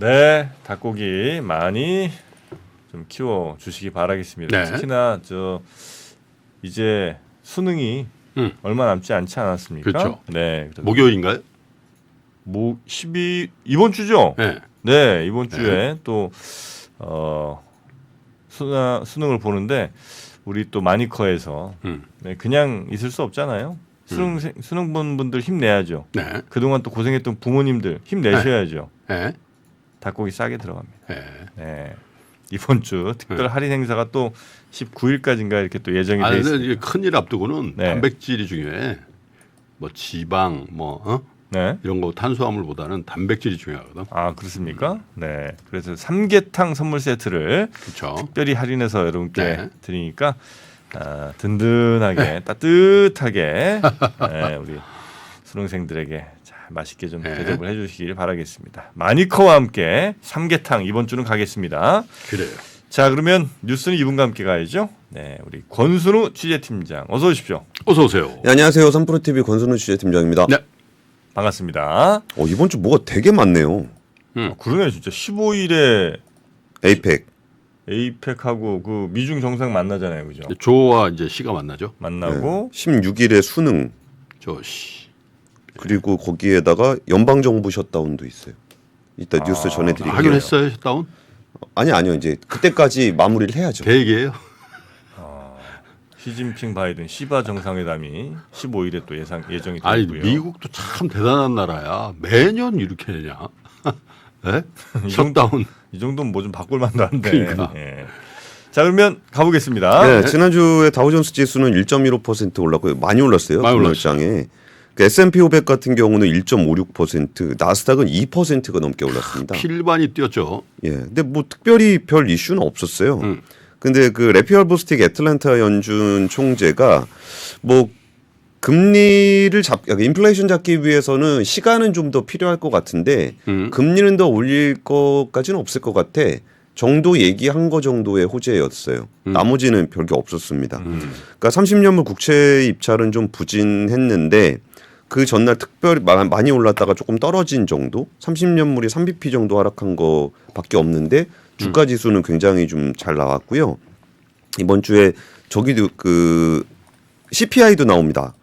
네, 닭고기 많이 좀 키워 주시기 바라겠습니다. 네. 특히나 이제 수능이 얼마 남지 않지 않았습니까? 그렇죠. 네, 그래서 목요일인가요? 이번 주죠. 네. 네, 이번 주에 또 수능을 보는데 우리 또 마니커에서 네, 그냥 있을 수 없잖아요. 수능 본 분들 힘내야죠. 네. 그동안 또 고생했던 부모님들 힘내셔야죠. 네. 닭고기 싸게 들어갑니다. 네. 네. 이번 주 특별 할인 행사가 또 19일까지인가 이렇게 또 예정이 돼 있습니다. 큰일 앞두고는 네. 단백질이 중요해. 뭐 지방 네. 이런 거 탄수화물보다는 단백질이 중요하거든. 아 그렇습니까? 네. 그래서 삼계탕 선물 세트를 그렇죠. 특별히 할인해서 여러분께 네. 드리니까 든든하게 따뜻하게 네, 우리 수능생들에게 잘 맛있게 좀 네. 대접을 해주시길 바라겠습니다. 마니커와 함께 삼계탕 이번 주는 가겠습니다. 그래요. 자 그러면 뉴스는 이분과 함께 가야죠. 네, 우리 권순우 취재팀장 어서 오십시오. 어서 오세요. 네, 안녕하세요. 3프로TV 권순우 취재팀장입니다. 네. 반갑습니다. 이번 주 뭐가 되게 많네요. 그러네 진짜 15일에 에이펙. 에이펙하고 그 미중 정상 만나잖아요, 그죠? 조와 이제 시가 만나죠. 만나고 16일에 수능. 조시. 그리고 거기에다가 연방정부 셧다운도 있어요. 이따 뉴스 전해드릴게요. 하긴 했어요. 셧다운? 아니요. 이제 그때까지 마무리를 해야죠. 계획이에요. 시진핑 바이든 시바 정상회담이 15일에 또 예정이 되어 아니 있고요. 미국도 참 대단한 나라야. 매년 이렇게 되냐? 네? 이 정도- 셧다운. 이 정도는 뭐 좀 바꿀 만도 한데. 그러니까. 예. 자 그러면 가보겠습니다. 네, 지난주에 다우존스 지수는 1.15% 올랐고요. 많이 올랐어요. 많이 금요일장에. 그 S&P 500 같은 경우는 1.56%, 나스닥은 2%가 넘게 올랐습니다. 필반이 뛰었죠. 예. 근데 뭐 특별히 별 이슈는 없었어요. 근데 그 레피얼 보스틱 애틀랜타 연준 총재가 뭐 금리를 인플레이션 잡기 위해서는 시간은 좀 더 필요할 것 같은데 금리는 더 올릴 것까지는 없을 것 같아. 정도 얘기한 거 정도의 호재였어요. 나머지는 별게 없었습니다. 그러니까 30년물 국채 입찰은 좀 부진했는데 그 전날 특별히 많이 올랐다가 조금 떨어진 정도, 30년물이 3bp 정도 하락한 거밖에 없는데 주가 지수는 굉장히 좀 잘 나왔고요. 이번 주에 저기도 그 CPI도 나옵니다.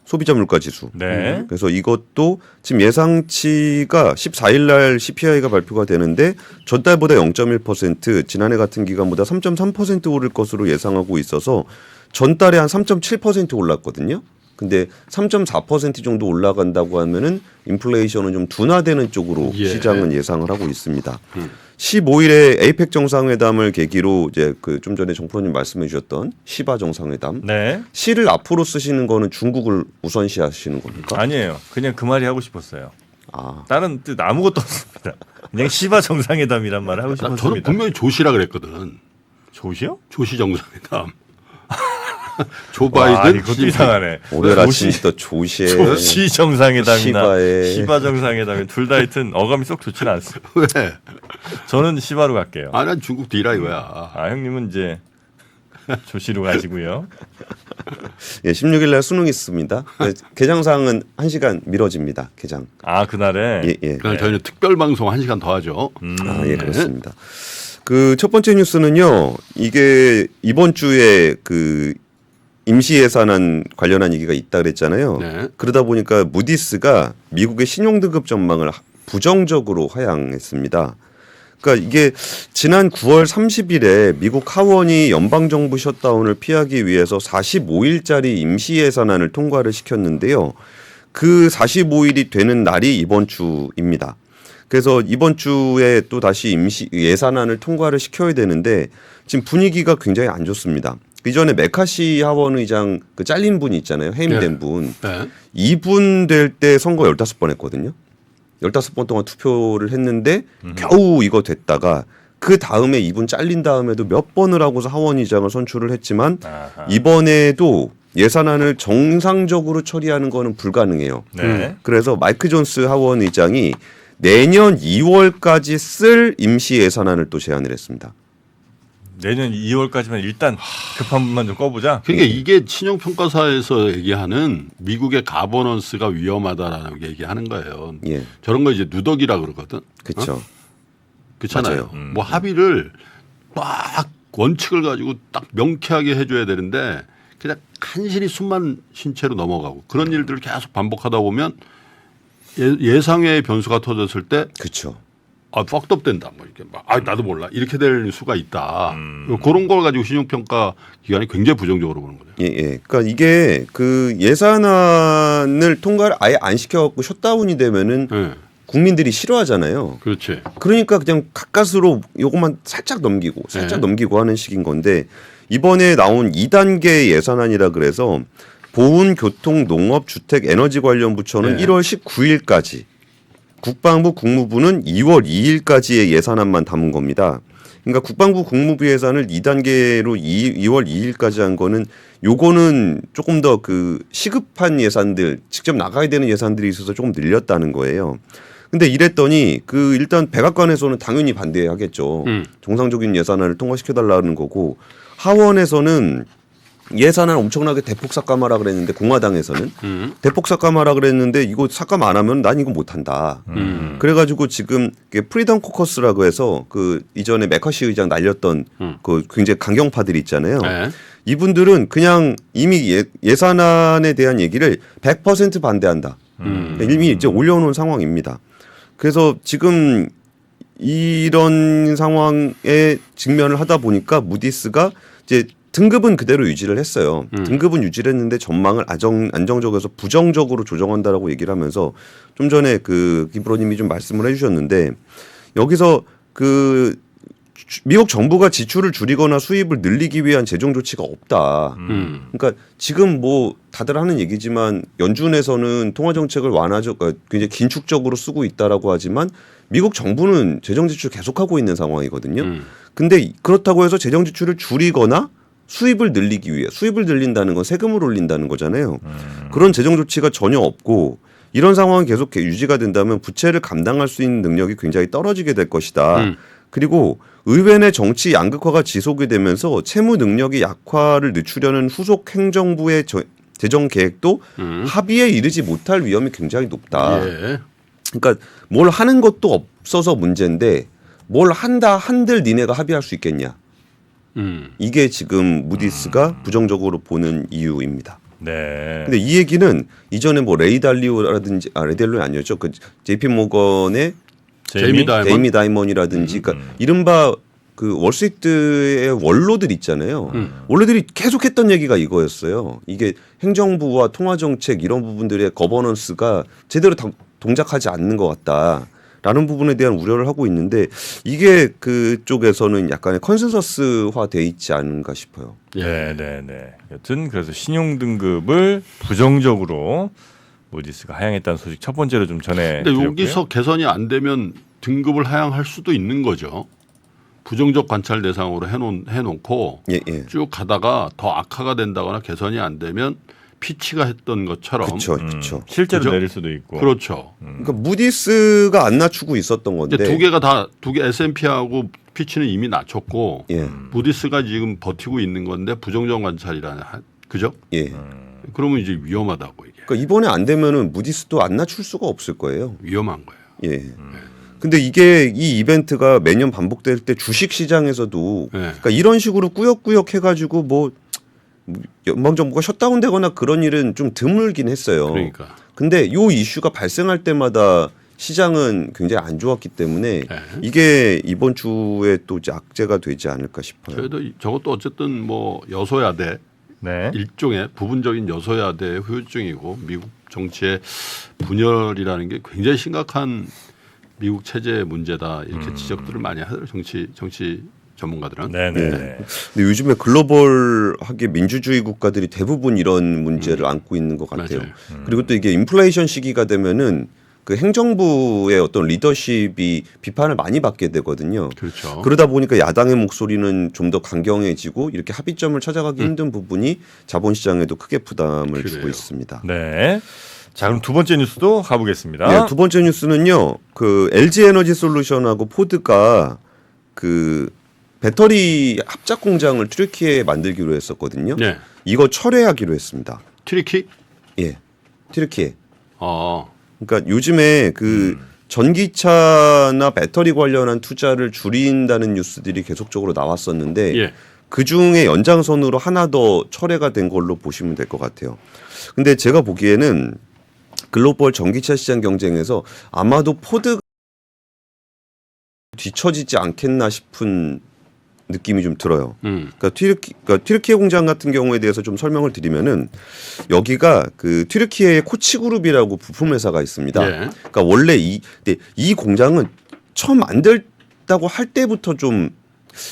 소비자 물가 지수. 네. 그래서 이것도 지금 예상치가 14일 날 CPI가 발표가 되는데 전달보다 0.1%, 지난해 같은 기간보다 3.3% 오를 것으로 예상하고 있어서 전달에 한 3.7% 올랐거든요. 근데 3.4% 정도 올라간다고 하면은 인플레이션은 좀 둔화되는 쪽으로 시장은 예상을 하고 있습니다. 15일에 에이펙 정상회담을 계기로 이제 그 좀 전에 정프로님 말씀해 주셨던 시바 정상회담. 네. 시를 앞으로 쓰시는 거는 중국을 우선시하시는 겁니까? 아니에요. 그냥 그 말이 하고 싶었어요. 아, 다른 뜻 아무것도 없습니다. 그냥 시바 정상회담이란 말을 하고 저는 싶었습니다. 분명히 조시라 그랬거든. 조시요? 조시 정상회담. 조 와, 바이든. 이것도 이상하네. 오늘 아침부터 조시에 조시 정상회담이나 시바에. 시바 정상회담이 둘 다 하여튼 어감이 쏙 좋지는 않습니다. 왜? 저는 시바로 갈게요. 난 중국 뒤라 이거야. 형님은 이제 조시로 가시고요. 예, 16일 날 수능 있습니다. 네, 개장상은 1시간 미뤄집니다. 개장. 그날에 예, 예. 그럼 저희는 특별 방송 1시간 더 하죠. 예, 그렇습니다. 그 첫 번째 뉴스는요. 이게 이번 주에 그 임시 예산안 관련한 얘기가 있다 그랬잖아요. 네. 그러다 보니까 무디스가 미국의 신용등급 전망을 부정적으로 하향했습니다. 그러니까 이게 지난 9월 30일에 미국 하원이 연방정부 셧다운을 피하기 위해서 45일짜리 임시 예산안을 통과를 시켰는데요. 그 45일이 되는 날이 이번 주입니다. 그래서 이번 주에 또 다시 임시 예산안을 통과를 시켜야 되는데 지금 분위기가 굉장히 안 좋습니다. 이전에 메카시 하원 의장 그 잘린 분이 있잖아요. 해임된 분. 네. 이분 될 때 선거 15번 했거든요. 15번 동안 투표를 했는데 겨우 이거 됐다가 그 다음에 이분 잘린 다음에도 몇 번을 하고서 하원 의장을 선출을 했지만 이번에도 예산안을 정상적으로 처리하는 거는 불가능해요. 네. 그래서 마이크 존스 하원 의장이 내년 2월까지 쓸 임시 예산안을 또 제안을 했습니다. 내년 2월까지만 일단 급한 분만 좀 꺼보자. 그러니까 이게 신용평가사에서 얘기하는 미국의 가버넌스가 위험하다라는 얘기하는 거예요. 예. 저런 거 이제 누더기라 그러거든. 그렇죠. 그렇잖아요. 맞아요. 뭐 합의를 막 원칙을 가지고 딱 명쾌하게 해줘야 되는데 그냥 간신히 숨만 쉰 채로 넘어가고 그런 일들을 계속 반복하다 보면 예상외의 변수가 터졌을 때 그렇죠. 퍽덥 된다. 뭐 이렇게 막 나도 몰라. 이렇게 될 수가 있다. 그런 걸 가지고 신용평가 기관이 굉장히 부정적으로 보는 거죠. 예, 예. 그러니까 이게 그 예산안을 통과를 아예 안 시켜갖고 셧다운이 되면은 네. 국민들이 싫어하잖아요. 그렇지. 그러니까 그냥 가까스로 요것만 살짝 넘기고 네. 넘기고 하는 식인 건데 이번에 나온 2단계 예산안이라 그래서 보훈, 교통, 농업, 주택, 에너지 관련 부처는 네. 1월 19일까지 국방부, 국무부는 2월 2일까지의 예산안만 담은 겁니다. 그러니까 국방부, 국무부 예산을 2단계로 2월 2일까지 한 거는 요거는 조금 더 그 시급한 예산들 직접 나가야 되는 예산들이 있어서 조금 늘렸다는 거예요. 근데 이랬더니 그 일단 백악관에서는 당연히 반대하겠죠. 정상적인 예산안을 통과시켜달라는 거고 하원에서는 예산안 엄청나게 대폭 삭감하라 그랬는데 공화당에서는 대폭 삭감하라 그랬는데 이거 삭감 안 하면 난 이거 못 한다. 그래가지고 지금 프리덤 코커스라고 해서 그 이전에 메커시 의장 날렸던 그 굉장히 강경파들이 있잖아요. 네. 이분들은 그냥 이미 예산안에 대한 얘기를 100% 반대한다. 이미 이제 올려놓은 상황입니다. 그래서 지금 이런 상황에 직면을 하다 보니까 무디스가 이제 등급은 그대로 유지를 했어요. 등급은 유지를 했는데 전망을 안정적에서 부정적으로 조정한다라고 얘기를 하면서 좀 전에 그 김프로님이 좀 말씀을 해주셨는데 여기서 그 미국 정부가 지출을 줄이거나 수입을 늘리기 위한 재정 조치가 없다. 그러니까 지금 뭐 다들 하는 얘기지만 연준에서는 통화 정책을 굉장히 긴축적으로 쓰고 있다라고 하지만 미국 정부는 재정 지출 계속하고 있는 상황이거든요. 근데 그렇다고 해서 재정 지출을 줄이거나 수입을 늘리기 위해 수입을 늘린다는 건 세금을 올린다는 거잖아요. 그런 재정 조치가 전혀 없고 이런 상황이 계속 유지가 된다면 부채를 감당할 수 있는 능력이 굉장히 떨어지게 될 것이다. 그리고 의회 내 정치 양극화가 지속이 되면서 채무 능력이 약화를 늦추려는 후속 행정부의 재정 계획도 합의에 이르지 못할 위험이 굉장히 높다. 예. 그러니까 뭘 하는 것도 없어서 문제인데 뭘 한들 니네가 합의할 수 있겠냐. 이게 지금 무디스가 부정적으로 보는 이유입니다. 네. 근데 이 얘기는 이전에 뭐 레이달리오라든지 레이달리오 아니었죠. 그 JP 모건의 제이미 다이먼이라든지 그러니까 이른바 그 월스트리트의 원로들 있잖아요. 원로들이 계속했던 얘기가 이거였어요. 이게 행정부와 통화정책 이런 부분들의 거버넌스가 제대로 동작하지 않는 것 같다라는 부분에 대한 우려를 하고 있는데 이게 그쪽에서는 약간의 컨센서스화 돼 있지 않은가 싶어요. 네, 네, 네. 여튼 그래서 신용 등급을 부정적으로 무디스가 하향했다는 소식 첫 번째로 좀 전해. 근데 여기서 개선이 안 되면 등급을 하향할 수도 있는 거죠. 부정적 관찰 대상으로 해놓고 예, 예. 쭉 가다가 더 악화가 된다거나 개선이 안 되면 피치가 했던 것처럼 그렇죠, 그렇죠. 실제로 그죠? 내릴 수도 있고. 그렇죠. 그러니까 무디스가 안 낮추고 있었던 건데. 근데 두 개 S&P하고 피치는 이미 낮췄고 예, 무디스가 지금 버티고 있는 건데 부정적 관찰이라는 그죠? 예. 그러면 이제 위험하다고 이게 그러니까 이번에 안 되면은 무디스도 안 낮출 수가 없을 거예요. 위험한 거예요. 예. 근데 이게 이 이벤트가 매년 반복될 때 주식 시장에서도 네. 그러니까 이런 식으로 꾸역꾸역 해가지고 뭐 연방 정부가 셧다운되거나 그런 일은 좀 드물긴 했어요. 그러니까. 근데 요 이슈가 발생할 때마다 시장은 굉장히 안 좋았기 때문에 네. 이게 이번 주에 또 이제 악재가 되지 않을까 싶어요. 저희도 저것도 어쨌든 뭐 여소야대 네. 일종의 부분적인 여소야대의 후유증이고 미국 정치의 분열이라는 게 굉장히 심각한 미국 체제의 문제다 이렇게 지적들을 많이 하더라고요. 정치 전문가들은. 네, 네. 네. 근데 요즘에 글로벌하게 민주주의 국가들이 대부분 이런 문제를 안고 있는 것 같아요. 맞아요. 그리고 또 이게 인플레이션 시기가 되면은 그 행정부의 어떤 리더십이 비판을 많이 받게 되거든요. 그렇죠. 그러다 보니까 야당의 목소리는 좀 더 강경해지고 이렇게 합의점을 찾아가기 힘든 부분이 자본시장에도 크게 부담을 주고 그래요. 있습니다. 네. 자, 그럼 두 번째 뉴스도 가보겠습니다. 네, 두 번째 뉴스는요. 그 LG 에너지 솔루션하고 포드가 그 배터리 합작 공장을 튀르키예에 만들기로 했었거든요. 네. 이거 철회하기로 했습니다. 트리키? 예, 튀르키예. 어. 그러니까 요즘에 그 전기차나 배터리 관련한 투자를 줄인다는 뉴스들이 계속적으로 나왔었는데 예. 그 중에 연장선으로 하나 더 철회가 된 걸로 보시면 될 것 같아요. 근데 제가 보기에는 글로벌 전기차 시장 경쟁에서 아마도 포드가 뒤처지지 않겠나 싶은 느낌이 좀 들어요. 그러니까 튀르키예 공장 같은 경우에 대해서 좀 설명을 드리면은 여기가 그 튀르키예의 코치그룹이라고 부품 회사가 있습니다. 예. 그러니까 원래 이 공장은 처음 만들다고 할 때부터 좀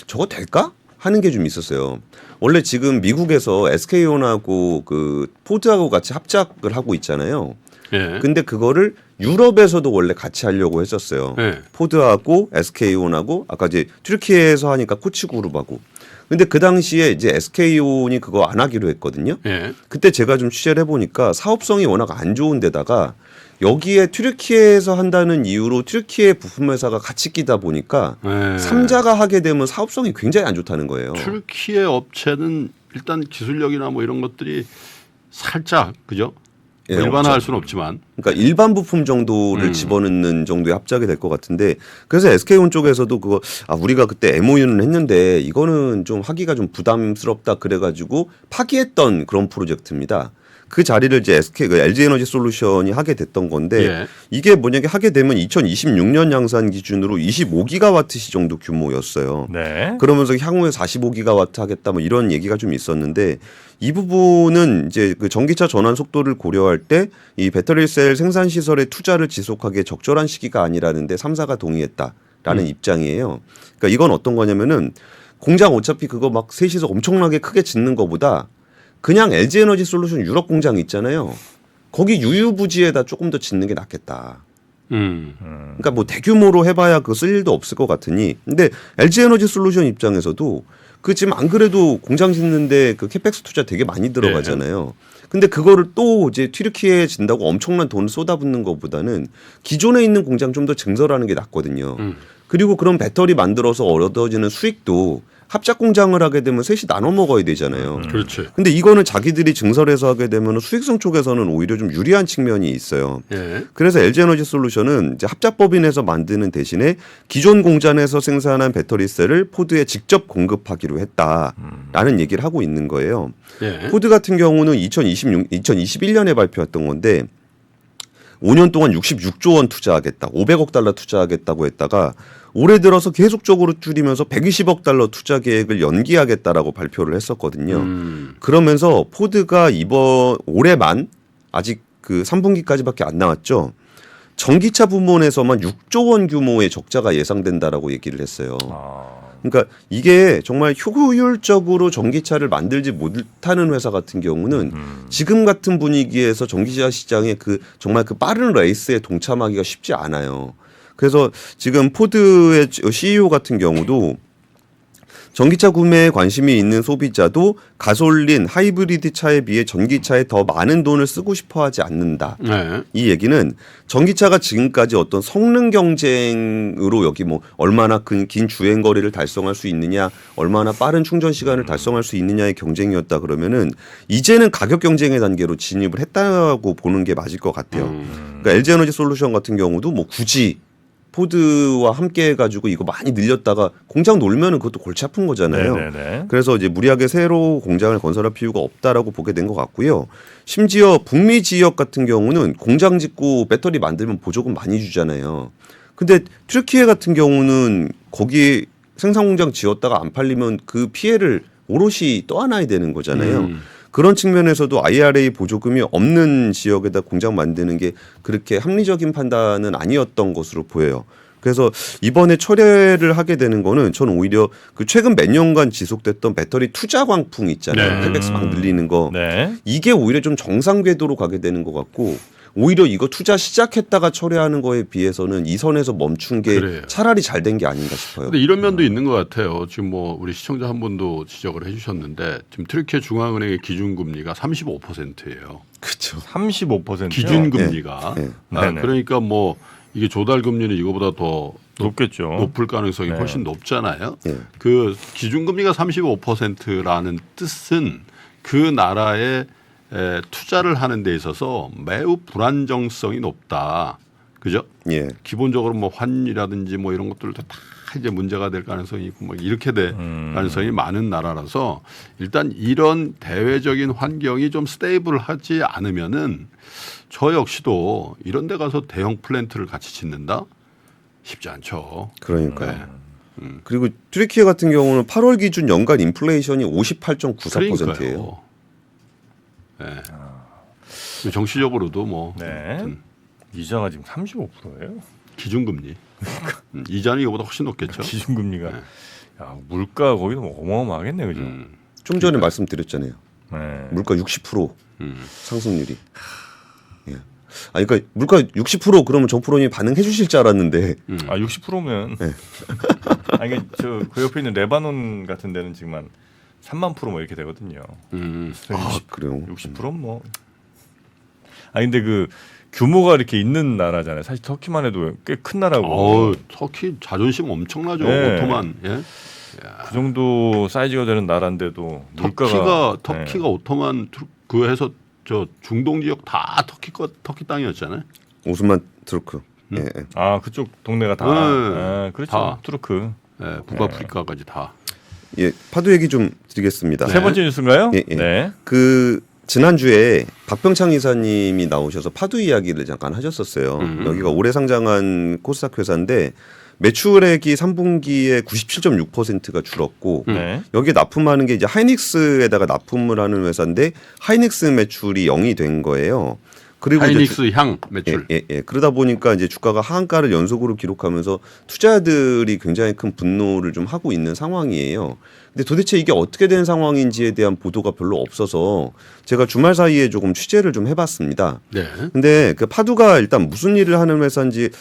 저거 될까 하는 게 좀 있었어요. 원래 지금 미국에서 SK온하고 그 포드하고 같이 합작을 하고 있잖아요. 예. 근데 그거를 유럽에서도 원래 같이 하려고 했었어요. 예. 포드하고 SK온하고 아까 이제 튀르키예에서 하니까 코치그룹하고. 근데 그 당시에 이제 SK온이 그거 안 하기로 했거든요. 예. 그때 제가 좀 취재를 해보니까 사업성이 워낙 안 좋은 데다가 여기에 튀르키예에서 한다는 이유로 튀르키예 부품 회사가 같이 끼다 보니까 예. 삼자가 하게 되면 사업성이 굉장히 안 좋다는 거예요. 튀르키예 업체는 일단 기술력이나 뭐 이런 것들이 살짝 그죠? 예, 일반화할 없죠. 수는 없지만 그러니까 일반 부품 정도를 집어넣는 정도의 합작이 될 것 같은데 그래서 SK온 쪽에서도 그거 우리가 그때 MOU는 했는데 이거는 좀 하기가 좀 부담스럽다 그래가지고 파기했던 그런 프로젝트입니다. 그 자리를 이제 LG에너지 솔루션이 하게 됐던 건데 예. 이게 만약에 하게 되면 2026년 양산 기준으로 25기가와트 시 정도 규모였어요. 네. 그러면서 향후에 45기가와트 하겠다 뭐 이런 얘기가 좀 있었는데 이 부분은 이제 그 전기차 전환 속도를 고려할 때 이 배터리셀 생산 시설의 투자를 지속하기에 적절한 시기가 아니라는데 3사가 동의했다라는 입장이에요. 그러니까 이건 어떤 거냐면은 공장 어차피 그거 막 셋이서 엄청나게 크게 짓는 거보다 그냥 LG에너지 솔루션 유럽 공장 있잖아요. 거기 유유부지에다 조금 더 짓는 게 낫겠다. 그러니까 뭐 대규모로 해봐야 그거 쓸 일도 없을 것 같으니. 근데 LG에너지 솔루션 입장에서도 그 지금 안 그래도 공장 짓는데 그 캐펙스 투자 되게 많이 들어가잖아요. 근데 그거를 또 이제 튀르키예에 진다고 엄청난 돈을 쏟아붓는 것보다는 기존에 있는 공장 좀 더 증설하는 게 낫거든요. 그리고 그런 배터리 만들어서 얻어지는 수익도 합작 공장을 하게 되면 셋이 나눠 먹어야 되잖아요. 그렇지. 근데 이거는 자기들이 증설해서 하게 되면 수익성 쪽에서는 오히려 좀 유리한 측면이 있어요. 예. 그래서 LG에너지 솔루션은 이제 합작법인에서 만드는 대신에 기존 공장에서 생산한 배터리셀을 포드에 직접 공급하기로 했다라는 얘기를 하고 있는 거예요. 예. 포드 같은 경우는 2021년에 발표했던 건데 5년 동안 66조 원 투자하겠다, 500억 달러 투자하겠다고 했다가 올해 들어서 계속적으로 줄이면서 120억 달러 투자 계획을 연기하겠다라고 발표를 했었거든요. 그러면서 포드가 올해만 아직 그 3분기까지밖에 안 나왔죠. 전기차 부문에서만 6조 원 규모의 적자가 예상된다라고 얘기를 했어요. 그러니까 이게 정말 효율적으로 전기차를 만들지 못하는 회사 같은 경우는 지금 같은 분위기에서 전기차 시장에 그 정말 그 빠른 레이스에 동참하기가 쉽지 않아요. 그래서 지금 포드의 CEO 같은 경우도 전기차 구매에 관심이 있는 소비자도 가솔린, 하이브리드 차에 비해 전기차에 더 많은 돈을 쓰고 싶어 하지 않는다. 네. 이 얘기는 전기차가 지금까지 어떤 성능 경쟁으로 여기 뭐 얼마나 긴 주행 거리를 달성할 수 있느냐, 얼마나 빠른 충전 시간을 달성할 수 있느냐의 경쟁이었다 그러면은 이제는 가격 경쟁의 단계로 진입을 했다고 보는 게 맞을 것 같아요. 그러니까 LG에너지 솔루션 같은 경우도 뭐 굳이 포드와 함께 해가지고 이거 많이 늘렸다가 공장 놀면은 그것도 골치 아픈 거잖아요. 네네네. 그래서 이제 무리하게 새로 공장을 건설할 필요가 없다라고 보게 된 것 같고요. 심지어 북미 지역 같은 경우는 공장 짓고 배터리 만들면 보조금 많이 주잖아요. 근데 튀르키예 같은 경우는 거기 생산 공장 지었다가 안 팔리면 그 피해를 오롯이 떠안아야 되는 거잖아요. 그런 측면에서도 IRA 보조금이 없는 지역에다 공장 만드는 게 그렇게 합리적인 판단은 아니었던 것으로 보여요. 그래서 이번에 철회를 하게 되는 거는 저는 오히려 그 최근 몇 년간 지속됐던 배터리 투자 광풍 있잖아요. 네. 캐펙스 막 늘리는 거. 네. 이게 오히려 좀 정상 궤도로 가게 되는 것 같고 오히려 이거 투자 시작했다가 철회하는 거에 비해서는 이 선에서 멈춘 게 그래요. 차라리 잘 된 게 아닌가 싶어요. 근데 이런 면도 있는 것 같아요. 지금 뭐 우리 시청자 한 분도 지적을 해주셨는데 지금 튀르키예 중앙은행의 기준금리가 35%예요. 그렇죠. 35%요? 기준금리가. 네. 네네. 그러니까 뭐 이게 조달금리는 이거보다 더 높겠죠. 높을 가능성이 네. 훨씬 높잖아요. 네. 그 기준금리가 35%라는 뜻은 그 나라에 투자를 하는 데 있어서 매우 불안정성이 높다. 그죠? 예. 기본적으로 뭐 환이라든지 뭐 이런 것들도 다 이제 문제가 될 가능성이 있고 뭐 이렇게 될 가능성이 많은 나라라서 일단 이런 대외적인 환경이 좀 스테이블하지 않으면은 저 역시도 이런 데 가서 대형 플랜트를 같이 짓는다? 쉽지 않죠. 그러니까요. 네. 그리고 튀르키예 같은 경우는 8월 기준 연간 인플레이션이 58.94%예요. 네. 정치적으로도 뭐 네. 이자가 지금 35%예요. 기준금리. 이자는 이거보다 훨씬 높겠죠. 기준금리가 네. 야, 물가 거기도 어마어마하겠네, 그죠? 좀 전에 말씀드렸잖아요. 네. 물가 60% 상승률이. 예. 아니 그러니까 물가 60% 그러면 정프로님이 반응해 주실 줄 알았는데. 아 60%면 네. 아니 그 옆에 있는 레바논 같은 데는 지금 한 3만 프로 뭐 이렇게 되거든요. 아 그래요. 60%는 뭐. 아 근데 그 규모가 이렇게 있는 나라잖아요. 사실 터키만 해도 꽤 큰 나라고. 터키 자존심 엄청나죠. 네. 오토만. 예? 그 정도 사이즈가 되는 나라인데도 물가가 터키가 오토만 그 해서 저 중동 지역 다 터키 땅이었잖아요. 오스만 투르크. 예, 예. 아 그쪽 동네가 다. 네. 그렇죠. 다. 투르크. 예, 북아프리카까지 다. 예, 파도 얘기 좀 드리겠습니다. 세 번째 뉴스인가요? 예, 예. 네. 그 지난주에 박병창 이사님이 나오셔서 파도 이야기를 잠깐 하셨었어요. 여기가 올해 상장한 코스닥 회사인데 매출액이 3분기에 97.6%가 줄었고 네. 여기에 납품하는 게 이제 하이닉스에다가 납품을 하는 회사인데 하이닉스 매출이 0이 된 거예요. 그리고 하이닉스 향 매출. 예. 그러다 보니까 이제 주가가 하한가를 연속으로 기록하면서 투자자들이 굉장히 큰 분노를 좀 하고 있는 상황이에요. 근데 도대체 이게 어떻게 된 상황인지에 대한 보도가 별로 없어서 제가 주말 사이에 조금 취재를 좀 해봤습니다. 네. 근데 그 파두가 일단 무슨 일을 하는 회사인지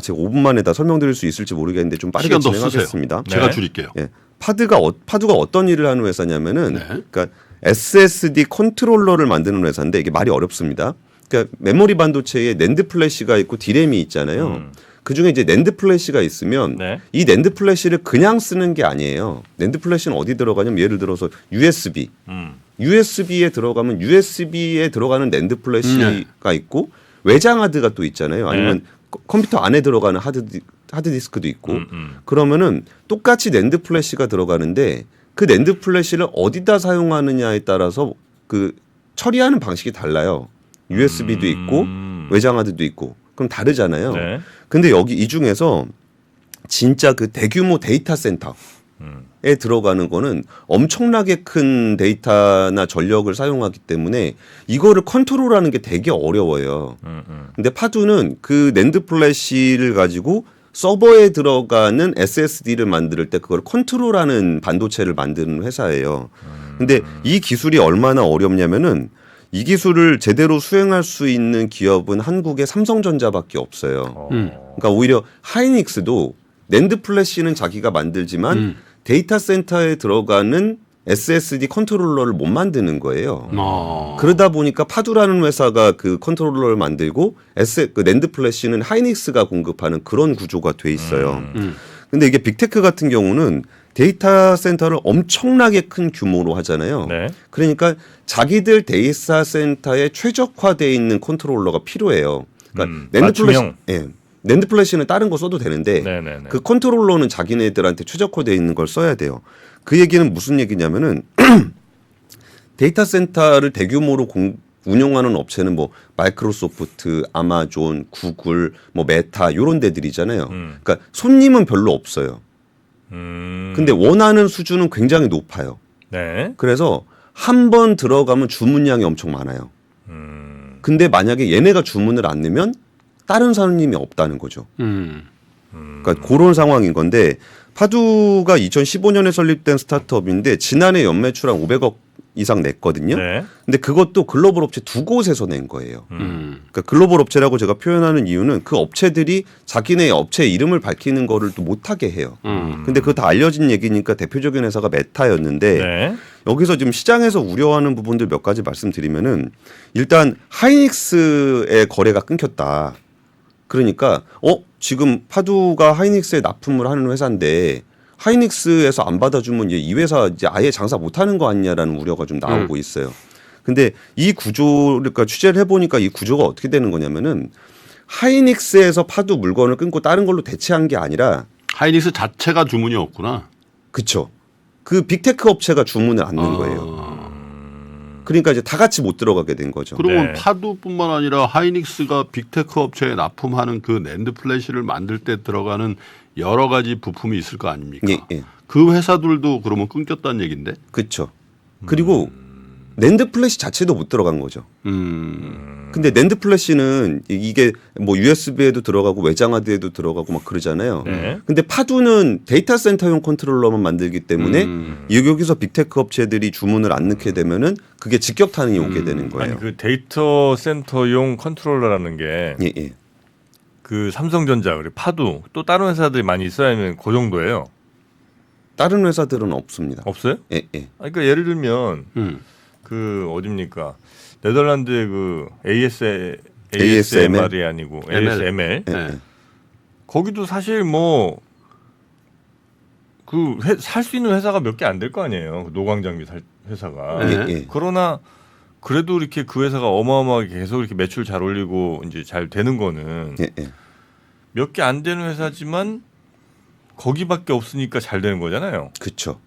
제가 5분 만에 다 설명드릴 수 있을지 모르겠는데 좀 빠르게 시간 더 진행하겠습니다. 쓰세요. 제가 네. 줄일게요. 예. 파두가 어떤 일을 하는 회사냐면은 네. 그러니까 SSD 컨트롤러를 만드는 회사인데 이게 말이 어렵습니다. 그러니까 메모리 반도체에 낸드 플래시가 있고 디램이 있잖아요. 그 중에 이제 낸드 플래시가 있으면 네. 이 낸드 플래시를 그냥 쓰는 게 아니에요. 낸드 플래시는 어디 들어가냐면 예를 들어서 USB에 들어가면 USB에 들어가는 낸드 플래시가 있고 외장 하드가 또 있잖아요. 아니면 컴퓨터 안에 들어가는 하드디스크도 있고 그러면은 똑같이 낸드 플래시가 들어가는데 그 낸드 플래시를 어디다 사용하느냐에 따라서 그 처리하는 방식이 달라요. USB도 있고 외장 하드도 있고 그럼 다르잖아요. 네. 근데 여기 이 중에서 진짜 그 대규모 데이터 센터에 들어가는 거는 엄청나게 큰 데이터나 전력을 사용하기 때문에 이거를 컨트롤하는 게 되게 어려워요. 근데 파두는 그 낸드 플래시를 가지고 서버에 들어가는 SSD를 만들 때 그걸 컨트롤하는 반도체를 만드는 회사예요. 근데 이 기술이 얼마나 어렵냐면은 이 기술을 제대로 수행할 수 있는 기업은 한국의 삼성전자밖에 없어요. 그러니까 오히려 하이닉스도 낸드 플래시는 자기가 만들지만 데이터 센터에 들어가는 SSD 컨트롤러를 못 만드는 거예요. 그러다 보니까 파두라는 회사가 그 컨트롤러를 만들고 그 낸드 플래시는 하이닉스가 공급하는 그런 구조가 돼 있어요. 근데 이게 빅테크 같은 경우는 데이터 센터를 엄청나게 큰 규모로 하잖아요. 네. 그러니까 자기들 데이터 센터에 최적화되어 있는 컨트롤러가 필요해요. 그러니까 낸드 플래시는 다른 거 써도 되는데 네네네. 그 컨트롤러는 자기네들한테 최적화되어 있는 걸 써야 돼요. 그 얘기는 무슨 얘기냐면은 데이터 센터를 대규모로 운영하는 업체는 뭐 마이크로소프트, 아마존, 구글, 뭐 메타 이런 데들이잖아요. 그러니까 손님은 별로 없어요. 근데 원하는 수준은 굉장히 높아요. 네. 그래서 한 번 들어가면 주문량이 엄청 많아요. 근데 만약에 얘네가 주문을 안 내면 다른 손님이 없다는 거죠. 그러니까 그런 상황인 건데 파두가 2015년에 설립된 스타트업인데 지난해 연매출 한 500억 이상 냈거든요. 네. 근데 그것도 글로벌 업체 두 곳에서 낸 거예요. 그러니까 글로벌 업체라고 제가 표현하는 이유는 그 업체들이 자기네 업체 이름을 밝히는 거를 또 못하게 해요. 근데 그거 다 알려진 얘기니까 대표적인 회사가 메타였는데 네. 여기서 지금 시장에서 우려하는 부분들 몇 가지 말씀드리면은 일단 하이닉스의 거래가 끊겼다. 그러니까 지금 파두가 하이닉스에 납품을 하는 회사인데 하이닉스에서 안 받아주면 이 회사 이제 아예 장사 못하는 거 아니냐라는 우려가 좀 나오고 있어요. 근데 이 구조를 그러니까 취재를 해보니까 이 구조가 어떻게 되는 거냐면은 하이닉스에서 파두 물건을 끊고 다른 걸로 대체한 게 아니라 하이닉스 자체가 주문이 없구나. 그쵸. 그 빅테크 업체가 주문을 안 넣은 거예요. 그러니까 이제 다 같이 못 들어가게 된 거죠. 그러면 네. 파두뿐만 아니라 하이닉스가 빅테크 업체에 납품하는 그 낸드 플래시를 만들 때 들어가는 여러 가지 부품이 있을 거 아닙니까? 예, 예. 그 회사들도 그러면 끊겼다는 얘기인데? 그렇죠. 그리고 낸드 플래시 자체도 못 들어간 거죠. 근데 낸드 플래시는 이게 뭐 USB에도 들어가고 외장 하드에도 들어가고 막 그러잖아요. 네. 근데 파두는 데이터 센터용 컨트롤러만 만들기 때문에 여기서 빅테크 업체들이 주문을 안 넣게 되면은 그게 직격탄이 오게 되는 거예요. 아니 그 데이터 센터용 컨트롤러라는 게 예, 예. 그 삼성전자 그리고 파두 또 다른 회사들이 많이 있어야 하면 그 정도예요. 다른 회사들은 없습니다. 없어요? 예, 예. 아니, 그러니까 예를 들면 그 어딥니까 네덜란드의 그 ASMR이 아니고 ASML 네. 거기도 사실 뭐 그 살 수 있는 회사가 몇 개 안 될 거 아니에요. 그 노광 장비 회사가. 네. 예, 예. 그러나 그래도 이렇게 그 회사가 어마어마하게 계속 이렇게 매출 잘 올리고 이제 잘 되는 거는 예, 예. 몇 개 안 되는 회사지만 거기밖에 없으니까 잘 되는 거잖아요. 그렇죠.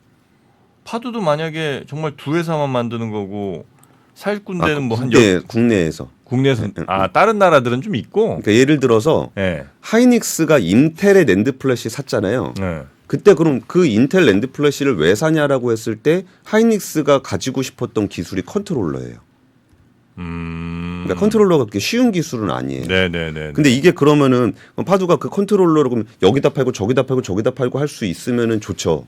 파두도 만약에 정말 두 회사만 만드는 거고 살 군데는 뭐 한 국내에서. 국내에서 다른 나라들은 좀 있고. 그러니까 예를 들어서 네. 하이닉스가 인텔의 낸드 플래시 샀잖아요. 네. 그때 그럼 그 인텔 낸드 플래시를 왜 사냐라고 했을 때 하이닉스가 가지고 싶었던 기술이 컨트롤러예요. 그러니까 컨트롤러가 그렇게 쉬운 기술은 아니에요. 네네네. 근데 이게 그러면은 파두가 그 컨트롤러를 그럼 여기다 팔고 저기다 팔고 저기다 팔고 할 수 있으면은 좋죠.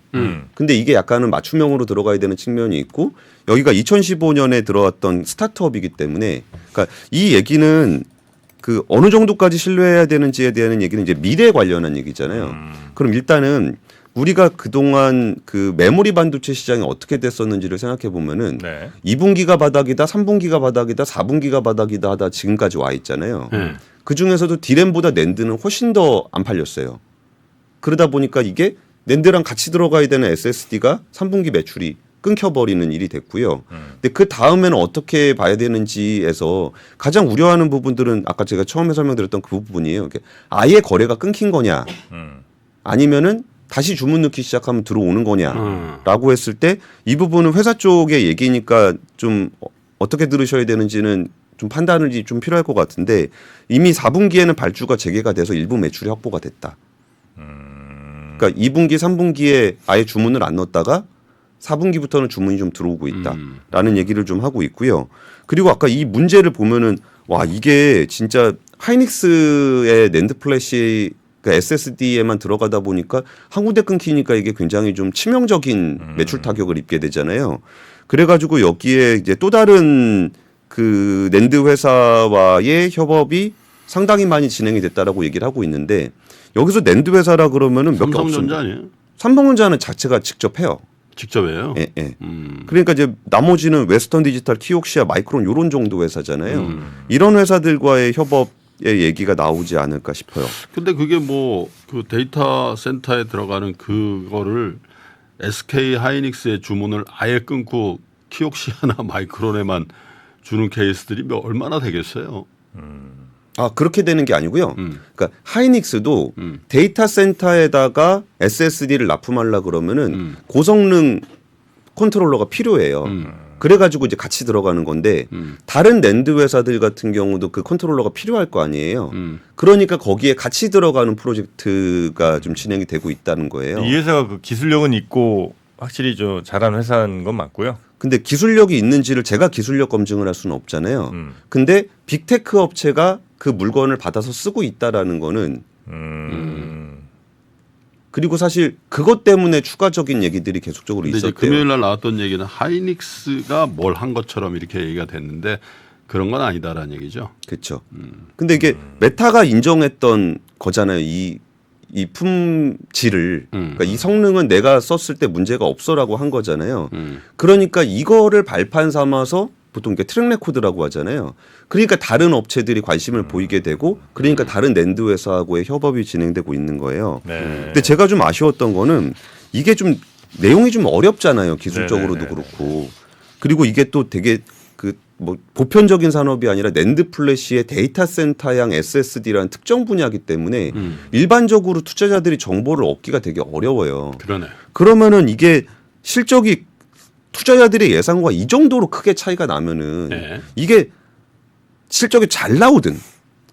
근데 이게 약간은 맞춤형으로 들어가야 되는 측면이 있고 여기가 2015년에 들어왔던 스타트업이기 때문에 그러니까 이 얘기는 그 어느 정도까지 신뢰해야 되는지에 대한 얘기는 이제 미래에 관련한 얘기잖아요. 그럼 일단은 우리가 그동안 그 메모리 반도체 시장이 어떻게 됐었는지를 생각해 보면은 네. 2분기가 바닥이다, 3분기가 바닥이다, 4분기가 바닥이다 하다 지금까지 와 있잖아요. 그 중에서도 디램보다 낸드는 훨씬 더 안 팔렸어요. 그러다 보니까 이게 낸드랑 같이 들어가야 되는 SSD가 3분기 매출이 끊겨버리는 일이 됐고요. 근데 그 다음에는 어떻게 봐야 되는지에서 가장 우려하는 부분들은 아까 제가 처음에 설명드렸던 그 부분이에요. 아예 거래가 끊긴 거냐, 아니면은 다시 주문 넣기 시작하면 들어오는 거냐라고 했을 때 이 부분은 회사 쪽의 얘기니까 좀 어떻게 들으셔야 되는지는 좀 판단이 좀 필요할 것 같은데 이미 4분기에는 발주가 재개가 돼서 일부 매출이 확보가 됐다. 그러니까 2분기, 3분기에 아예 주문을 안 넣었다가 4분기부터는 주문이 좀 들어오고 있다라는 얘기를 좀 하고 있고요. 그리고 아까 이 문제를 보면은 와 이게 진짜 하이닉스의 낸드 플래시 그러니까 SSD에만 들어가다 보니까 한 군데 끊기니까 이게 굉장히 좀 치명적인 매출 타격을 입게 되잖아요. 그래가지고 여기에 이제 또 다른 그 낸드 회사와의 협업이 상당히 많이 진행이 됐다라고 얘기를 하고 있는데 여기서 낸드 회사라 그러면은 몇 개 삼성전자 없습니다. 아니에요? 삼성전자는 자체가 직접 해요. 직접 해요? 예, 예. 그러니까 이제 나머지는 웨스턴 디지털, 키옥시아, 마이크론 이런 정도 회사잖아요. 이런 회사들과의 협업의 얘기가 나오지 않을까 싶어요. 근데 그게 뭐 그 데이터 센터에 들어가는 그거를 SK 하이닉스의 주문을 아예 끊고 키옥시아나 마이크론에만 주는 케이스들이 얼마나 되겠어요? 아 그렇게 되는 게 아니고요. 그러니까 하이닉스도 데이터 센터에다가 SSD를 납품하려 그러면은 고성능 컨트롤러가 필요해요. 그래가지고 이제 같이 들어가는 건데 다른 낸드 회사들 같은 경우도 그 컨트롤러가 필요할 거 아니에요. 그러니까 거기에 같이 들어가는 프로젝트가 좀 진행이 되고 있다는 거예요. 이 회사가 그 기술력은 있고 확실히 저 잘하는 회사인 건 맞고요. 근데 기술력이 있는지를 제가 기술력 검증을 할 수는 없잖아요. 근데 빅테크 업체가 그 물건을 받아서 쓰고 있다라는 거는 그리고 사실 그것 때문에 추가적인 얘기들이 계속적으로 근데 이제 있었대요. 금요일 날 나왔던 얘기는 하이닉스가 뭘 한 것처럼 이렇게 얘기가 됐는데 그런 건 아니다라는 얘기죠. 그렇죠. 근데 이게 메타가 인정했던 거잖아요. 이 품질을 그러니까 이 성능은 내가 썼을 때 문제가 없어라고 한 거잖아요. 그러니까 이거를 발판 삼아서 보통 이게 트랙 레코드라고 하잖아요. 그러니까 다른 업체들이 관심을 보이게 되고 그러니까 다른 낸드 회사하고의 협업이 진행되고 있는 거예요. 네. 근데 제가 좀 아쉬웠던 거는 이게 좀 내용이 좀 어렵잖아요. 기술적으로도 네네네네. 그렇고. 그리고 이게 또 되게 그 뭐 보편적인 산업이 아니라 낸드 플래시의 데이터 센터형 SSD라는 특정 분야이기 때문에 일반적으로 투자자들이 정보를 얻기가 되게 어려워요. 그러네. 그러면은 이게 실적이 투자자들의 예상과 이 정도로 크게 차이가 나면은 네. 이게 실적이 잘 나오든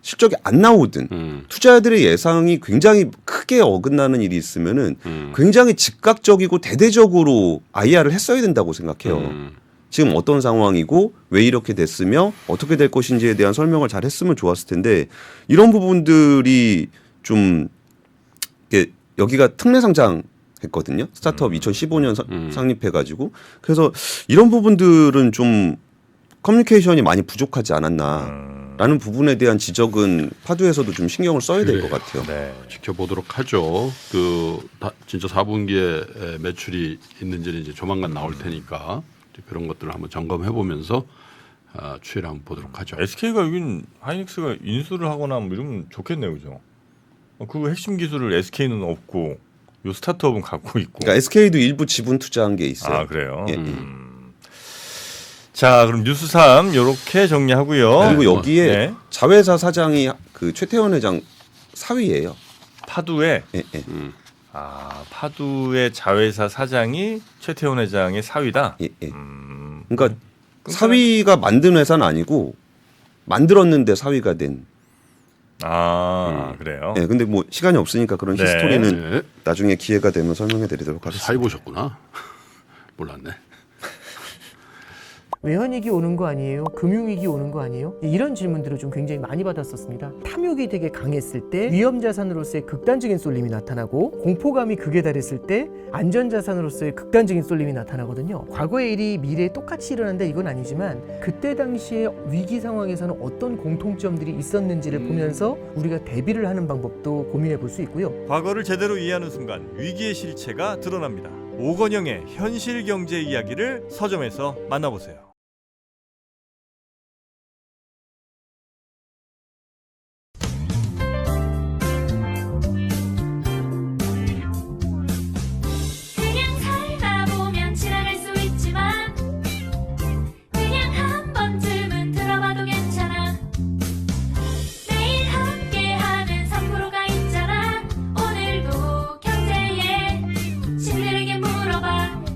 실적이 안 나오든 투자자들의 예상이 굉장히 크게 어긋나는 일이 있으면은 굉장히 즉각적이고 대대적으로 IR을 했어야 된다고 생각해요. 지금 어떤 상황이고 왜 이렇게 됐으며 어떻게 될 것인지에 대한 설명을 잘 했으면 좋았을 텐데 이런 부분들이 좀 이게 여기가 특례 상장했거든요. 스타트업 2015년 상립해가지고 그래서 이런 부분들은 좀 커뮤니케이션이 많이 부족하지 않았나라는 부분에 대한 지적은 파두에서도 좀 신경을 써야 될 것 같아요. 네. 지켜보도록 하죠. 진짜 4분기에 매출이 있는지는 이제 조만간 나올 테니까 이제 그런 것들을 한번 점검해 보면서 추이를 한번 보도록 하죠. SK가 여긴 하이닉스가 인수를 하거나 뭐 이러면 좋겠네요, 그죠? 그 핵심 기술을 SK는 없고 요 스타트업은 갖고 있고. 그러니까 SK도 일부 지분 투자한 게 있어요. 아 그래요. 예, 예. 자 그럼 뉴스 3 이렇게 정리하고요. 그리고 여기에 네. 자회사 사장이 그 최태원 회장 사위예요. 파두의 예, 예. 파두의 자회사 사장이 최태원 회장의 사위다. 예, 예. 그러니까 사위가 만든 회사는 아니고 만들었는데 사위가 된. 그래요. 예, 근데 뭐 시간이 없으니까 그런 네. 히스토리는 네. 나중에 기회가 되면 설명해드리도록 하겠습니다. 사이 보셨구나. 몰랐네. 외환위기 오는 거 아니에요? 금융위기 오는 거 아니에요? 이런 질문들을 좀 굉장히 많이 받았었습니다. 탐욕이 되게 강했을 때 위험자산으로서의 극단적인 쏠림이 나타나고 공포감이 극에 달했을 때 안전자산으로서의 극단적인 쏠림이 나타나거든요. 과거의 일이 미래에 똑같이 일어난다 이건 아니지만 그때 당시에 위기 상황에서는 어떤 공통점들이 있었는지를 보면서 우리가 대비를 하는 방법도 고민해 볼 수 있고요. 과거를 제대로 이해하는 순간 위기의 실체가 드러납니다. 오건영의 현실 경제 이야기를 서점에서 만나보세요.